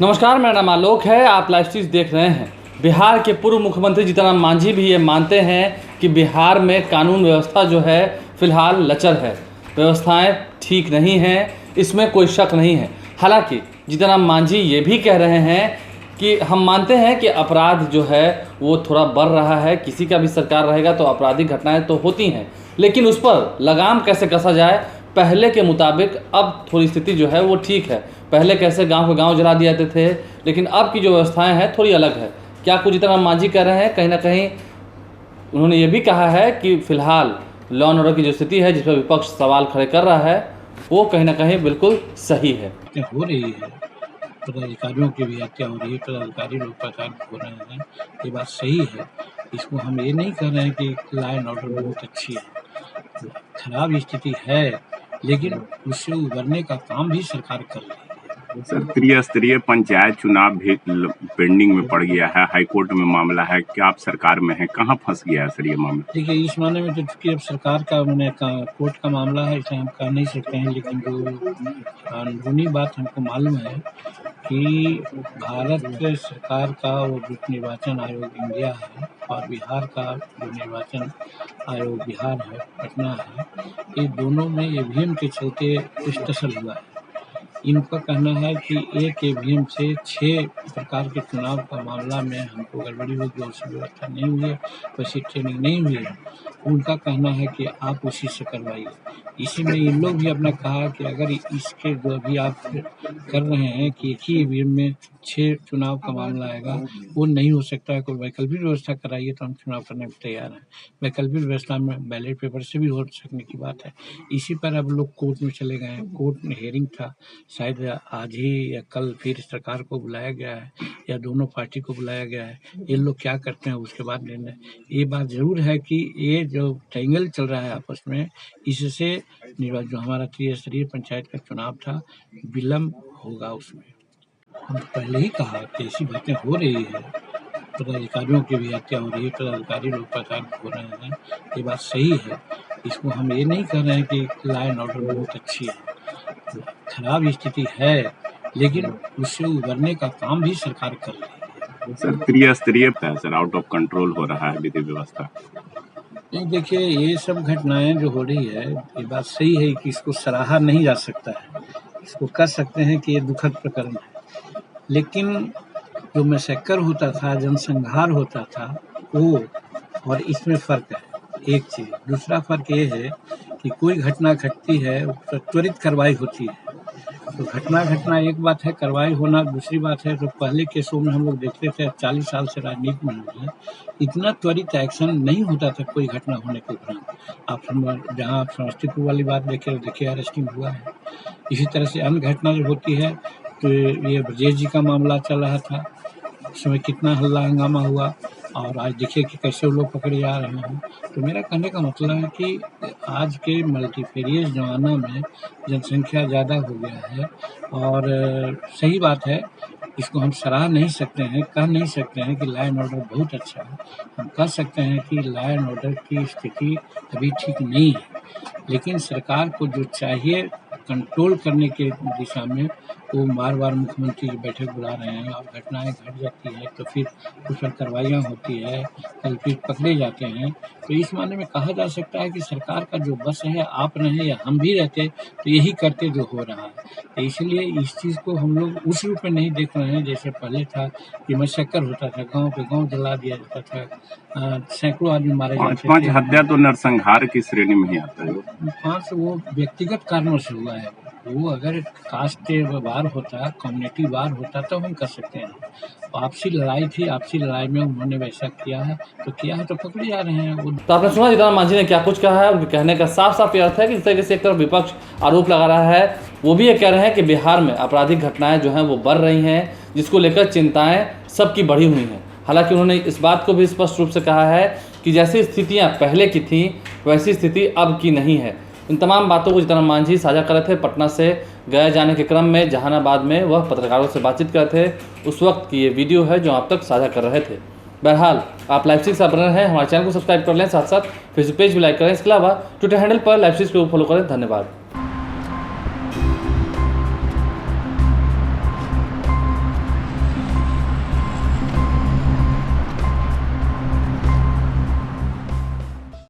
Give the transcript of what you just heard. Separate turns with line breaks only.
नमस्कार, मेरा नाम आलोक है। आप लाइव स्ट्रीम देख रहे हैं। बिहार के पूर्व मुख्यमंत्री जीतन मांझी भी ये मानते हैं कि बिहार में कानून व्यवस्था जो है फिलहाल लचर है, व्यवस्थाएं ठीक नहीं हैं, इसमें कोई शक नहीं है। हालांकि जीतन मांझी ये भी कह रहे हैं कि हम मानते हैं कि अपराध जो है वो थोड़ा बढ़ रहा है। किसी का भी सरकार रहेगा तो आपराधिक घटनाएं तो होती हैं, लेकिन उस पर लगाम कैसे कसा जाए। पहले के मुताबिक अब थोड़ी स्थिति जो है वो ठीक है। पहले कैसे गांव के गांव जला दिए जाते थे, लेकिन अब की जो व्यवस्थाएं हैं थोड़ी अलग है। क्या कुछ जीतन मांझी कह रहे हैं, कहीं ना कहीं उन्होंने ये भी कहा है कि फिलहाल लॉ एंड ऑर्डर की जो स्थिति है जिस पर विपक्ष सवाल खड़े कर रहा है वो कहीं ना कहीं बिल्कुल सही है।
हो रही है, पदाधिकारियों की भी हत्या हो रही है, पदाधिकारी लोग प्रताड़ित हो रहे हैं, ये बात सही है। इसको हम ये नहीं कह रहे हैं कि लॉ एंड ऑर्डर बहुत अच्छी है, खराब स्थिति है, लेकिन उससे उभरने का काम भी सरकार कर रही है।
सर, त्रिस्तरीय पंचायत चुनाव भी पेंडिंग में पड़ गया है, हाईकोर्ट में मामला है। क्या आप सरकार में हैं, कहाँ फंस गया है सर ये मामला?
देखिए, इस मामले में तो चूंकि अब सरकार का कोर्ट का मामला है, इसे हम कह नहीं सकते हैं, लेकिन जो कानूनी बात हमको मालूम है कि भारत सरकार का वो जो निर्वाचन आयोग इंडिया है और बिहार का जो निर्वाचन आयोग बिहार है, पटना है, ये दोनों में ईवीएम के चलते कुछ टसल हुआ है। इनका कहना है कि एक ईवीएम से 6 प्रकार के चुनाव का मामला में हमको गड़बड़ी हुई, उसकी व्यवस्था नहीं हुई है, वैसी ट्रेनिंग नहीं हुई है। उनका कहना है कि आप उसी से करवाइए। इसी में इन लोग भी अपना कहा कि अगर इसके जो अभी आप कर रहे हैं कि एक ही ईवीएम में 6 चुनाव का मामला आएगा, वो नहीं हो सकता है, कोई वैकल्पिक व्यवस्था कराइए तो हम चुनाव करने में तैयार हैं। वैकल्पिक व्यवस्था में बैलेट पेपर से भी हो सकने की बात है। इसी पर अब लोग कोर्ट में चले गए हैं। कोर्ट में हियरिंग था, शायद आज ही या कल फिर सरकार को बुलाया गया है या दोनों पार्टी को बुलाया गया है। ये लोग क्या करते हैं उसके बाद निर्णय। ये बात जरूर है कि ये जो ट्रायंगल चल रहा है आपस में, इससे जो हमारा त्रिस्तरीय पंचायत का चुनाव था विलम्ब होगा। उसमें हम पहले ही कहा कि ऐसी बातें हो रही है, पदाधिकारियों की भी हत्या हो रही है, पदाधिकारी लोग प्रताड़ित हो रहे हैं, ये बात सही है। इसको हम ये नहीं कह रहे हैं कि लॉ एंड ऑर्डर बहुत अच्छी है, खराब स्थिति है, लेकिन उससे उभरने का काम भी सरकार कर रही है।
सर, त्रिस्तरीय सर आउट ऑफ कंट्रोल हो रहा है विधि व्यवस्था।
नहीं, देखिए, ये सब घटनाएं जो हो रही है, ये बात सही है कि इसको सराहा नहीं जा सकता है। इसको कह सकते हैं कि ये दुखद प्रकरण है, लेकिन जो मैसेकर होता था, जनसंहार होता था, वो और इसमें फ़र्क है। एक चीज़, दूसरा फ़र्क ये है कि कोई घटना घटती है तो त्वरित कार्रवाई होती है। तो घटना एक बात है, कार्रवाई होना दूसरी बात है। तो पहले केसों में हम लोग देखते थे, 40 साल से राजनीति में हैं, इतना त्वरित एक्शन नहीं होता था कोई घटना होने के उपरांत। आप जहाँ आप समस्तीपुर वाली बात देखिए अरेस्टिंग हुआ है। इसी तरह से अन्य घटना जो होती है, तो ये ब्रजेश जी का मामला चल रहा था, उस समय कितना हल्ला हंगामा हुआ, और आज देखिए कि कैसे वो लोग पकड़े जा रहे हैं। तो मेरा कहने का मतलब है कि आज के मल्टीफेरियस ज़माना में जनसंख्या ज़्यादा हो गया है, और सही बात है, इसको हम सराह नहीं सकते हैं, कह नहीं सकते हैं कि लॉ एंड ऑर्डर बहुत अच्छा है। हम कह सकते हैं कि लॉ एंड ऑर्डर की स्थिति अभी ठीक नहीं है, लेकिन सरकार को जो चाहिए कंट्रोल करने के दिशा में, वो बार-बार मुख्यमंत्री की बैठक बुला रहे हैं, और घटनाएँ घट जाती हैं तो फिर उस पर कार्रवाइयाँ होती है, कल फिर पकड़े जाते हैं। तो इस मायने में कहा जा सकता है कि सरकार का जो बस है, आप रहें या हम भी रहते तो यही करते जो हो रहा है। तो इसलिए इस चीज़ को हम लोग उस रूप में नहीं देख रहे हैं जैसे पहले था कि मैसेकर होता था, गाँव पे गाँव जला दिया जाता था, सैकड़ों आदमी मारे जाते थे।
5 हत्या तो नरसंहार की श्रेणी में ही आता है।
5 वो व्यक्तिगत कारणों से हुआ है। वो अगर कास्ट वार होता, कम्युनिटी वार होता, तो हम कर सकते हैं। आपसी लड़ाई थी, आपसी लड़ाई में उन्होंने वैसा किया है तो पकड़े जा रहे हैं वो।
तो आपने सुना जीतन मांझी ने क्या कुछ कहा है। उनके कहने का साफ साफ ये अर्थ है कि जिस तरीके से एक तरफ विपक्ष आरोप लगा रहा है, वो भी ये कह रहे हैं कि बिहार में आपराधिक घटनाएं जो हैं वो बढ़ रही हैं, जिसको लेकर चिंताएं सबकी बढ़ी हुई हैं। हालांकि उन्होंने इस बात को भी स्पष्ट रूप से कहा है कि जैसी स्थितियां पहले की थीं वैसी स्थिति अब की नहीं है। इन तमाम बातों को जीतन मांझी साझा कर रहे थे पटना से गए जाने के क्रम में। जहानाबाद में वह पत्रकारों से बातचीत कर रहे थे, उस वक्त की ये वीडियो है जो आप तक साझा कर रहे थे। बहरहाल आप लाइव स्ट्रीम से बने हैं, हमारे चैनल को सब्सक्राइब कर लें, साथ साथ फेसबुक पेज भी लाइक करें। इसके अलावा ट्विटर हैंडल पर लाइव स्ट्रीम को फॉलो करें। धन्यवाद।